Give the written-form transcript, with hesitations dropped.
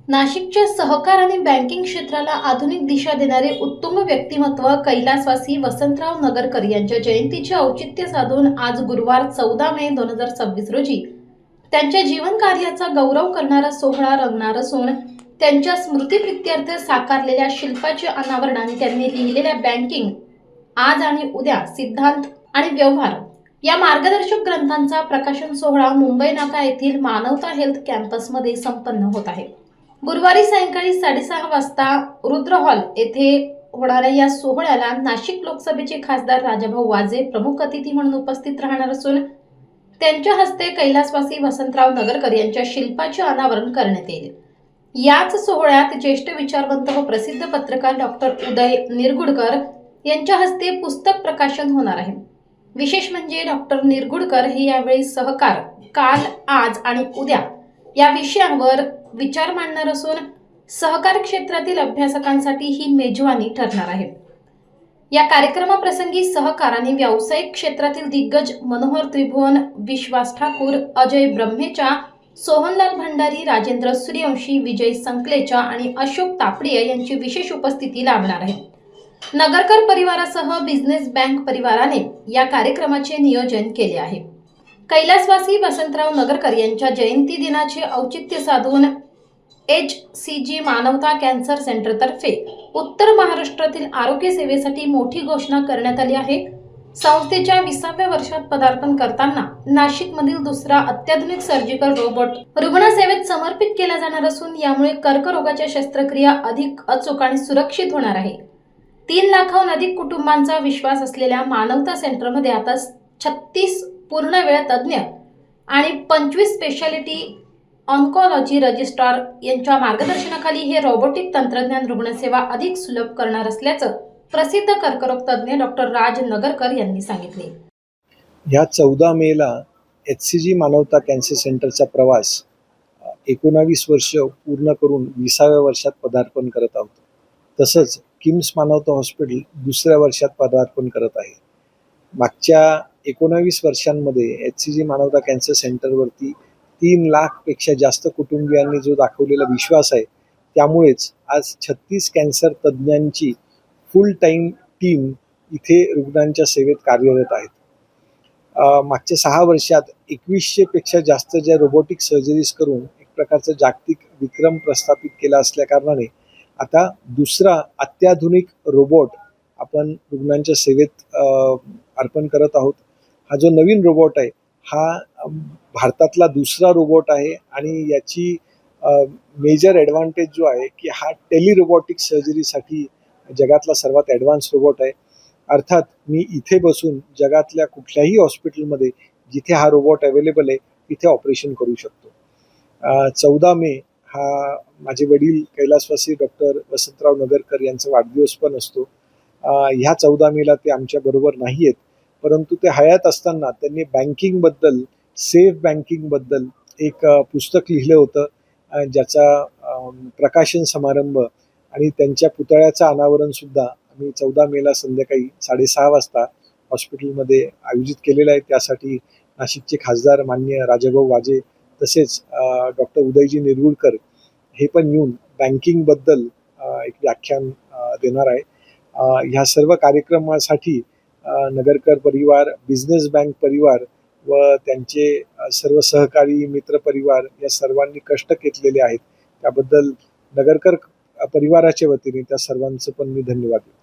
नाशिकच्या सहकार आणि बँकिंग क्षेत्राला आधुनिक दिशा देणारे उत्तुंग व्यक्तिमत्व कैलासवासी वसंतराव नगरकर यांच्या जयंतीचे औचित्य साधून आज गुरुवार 14 मे 2026 रोजी त्यांच्या जीवन कार्याचा गौरव करणारा सोहळा रंगणार असून त्यांच्या स्मृतिप्रित्यर्थ साकारलेल्या शिल्पाचे अनावरण आणि त्यांनी लिहिलेल्या बँकिंग आज आणि उद्या सिद्धांत आणि व्यवहार या मार्गदर्शक ग्रंथांचा प्रकाशन सोहळा मुंबई नाका येथील मानवता हेल्थ कॅम्पसमध्ये संपन्न होत आहे। गुरुवारी सायंकाळी 6:30 वाजता रुद्र हॉल येथे होणाऱ्या या सोहळ्याला नाशिक लोकसभेचे खासदार राजाभाऊ वाजे प्रमुख अतिथी म्हणून उपस्थित राहणार असून त्यांच्या हस्ते कैलासवासी वसंतराव नगरकर यांच्या शिल्पाचे अनावरण करण्यात येईल। याच सोहळ्यात ज्येष्ठ विचारवंत व प्रसिद्ध पत्रकार डॉक्टर उदय निरगुडकर यांच्या हस्ते पुस्तक प्रकाशन होणार आहे। विशेष म्हणजे डॉक्टर निरगुडकर हे यावेळी सहकार काल आज आणि उद्या या विषयावर विचार मांडणार असून सहकार क्षेत्रातील अभ्यासकांसाठी ही मेजवानी ठरणार आहे। या कार्यक्रमाप्रसंगी सहकार आणि व्यावसायिक क्षेत्रातील दिग्गज मनोहर त्रिभुवन, विश्वास ठाकूर, अजय ब्रह्मेचा, सोहनलाल भंडारी, राजेंद्र सूर्यवंशी, विजय संकलेचा आणि अशोक तापडिया यांची विशेष उपस्थिती लाभणार आहे। नगरकर परिवारासह बिझनेस बँक परिवाराने या कार्यक्रमाचे नियोजन केले आहे। कैलासवासी वसंतराव नगरकर यांच्या जयंती दिनाचे औचित्य साधून HCG मानवता कॅन्सर सेंटरतर्फे उत्तर महाराष्ट्रातील आरोग्य सेवेसाठी मोठी घोषणा करण्यात आली आहे। संस्थेच्या 20व्या वर्षात पदार्पण करताना नाशिकमधील दुसरा अत्याधुनिक सर्जिकल रोबोट रुग्णसेवेत समर्पित केला जाणार असून यामुळे कर्करोगाच्या शस्त्रक्रिया अधिक अचूक आणि सुरक्षित होणार आहे। 3 लाखाहून अधिक कुटुंबांचा विश्वास असलेल्या मानवता सेंटरमध्ये आता 36 पूर्णवेळ तज्ज्ञ आणि 25 स्पेशालिटी ऑन्कोलॉजी रजिस्ट्रार यांच्या मार्गदर्शनाखाली हे रोबोटिक तंत्रज्ञान रुग्णसेवा अधिक सुलभ करणार असल्याचं प्रसिद्ध कर्करोग तज्ज्ञ डॉक्टर राज नगरकर यांनी सांगितले। या 14 मेला HCG मानवता कॅन्सर सेंटरचा प्रवास 19 वर्ष पूर्ण करून 20व्या वर्षात पदार्पण करत आहोत। तसंच किम्स मानवता हॉस्पिटल दुसऱ्या वर्षात पदार्पण करत आहे। मागच्या 19 वर्षांमध्ये HCG मानवता कॅन्सर सेंटरवरती 3 लाखपेक्षा जास्त कुटुंबियांनी जो दाखवलेला विश्वास आहे त्यामुळेच आज 36 कॅन्सर तज्ज्ञांची फुल टाईम टीम इथे रुग्णांच्या सेवेत कार्यरत आहेत। मागच्या 6 वर्षात 2100 पेक्षा जास्त ज्या रोबोटिक सर्जरीज करून एक प्रकारचा जागतिक विक्रम प्रस्थापित केला असल्या कारणाने आता दुसरा अत्याधुनिक रोबोट आपण रुग्णांच्या सेवेत अर्पण करत आहोत। हा जो नवीन रोबोट आहे हा भारतातला दुसरा रोबोट आहे आणि याची मेजर ॲडव्हान्टेज जो आहे की हा टेलिरोबोटिक सर्जरीसाठी जगातला सर्वात ॲडव्हान्स रोबोट आहे। अर्थात मी इथे बसून जगातल्या कुठल्याही हॉस्पिटलमध्ये जिथे हा रोबोट अवेलेबल आहे तिथे ऑपरेशन करू शकतो। 14 मे हा माझे वडील कैलासवासी डॉक्टर वसंतराव नगरकर यांचा वाढदिवस पण असतो। ह्या 14 मेला ते आमच्याबरोबर नाही आहेत, परंतु ते हयात असताना त्यांनी बँकिंगबद्दल, सेफ बँकिंगबद्दल एक पुस्तक लिहिलं होतं ज्याचा प्रकाशन समारंभ आणि त्यांच्या पुतळ्याचं अनावरणसुद्धा आम्ही 14 मेला संध्याकाळी 6:30 वाजता हॉस्पिटलमध्ये आयोजित केलेलं आहे। त्यासाठी नाशिकचे खासदार माननीय राजाभाऊ वाजे तसेच डॉक्टर उदयजी निरगुडकर हे पण येऊन बँकिंगबद्दल एक व्याख्यान देणार आहे। ह्या सर्व कार्यक्रमासाठी नगरकर परिवार, बिझनेस बँक परिवार व त्यांचे सर्व सहकारी मित्र परिवार या सर्वांनी कष्ट घेतलेले आहेत। त्याबद्दल नगरकर परिवाराच्या वतीने त्या सर्वांचं पण मी धन्यवाद देतो।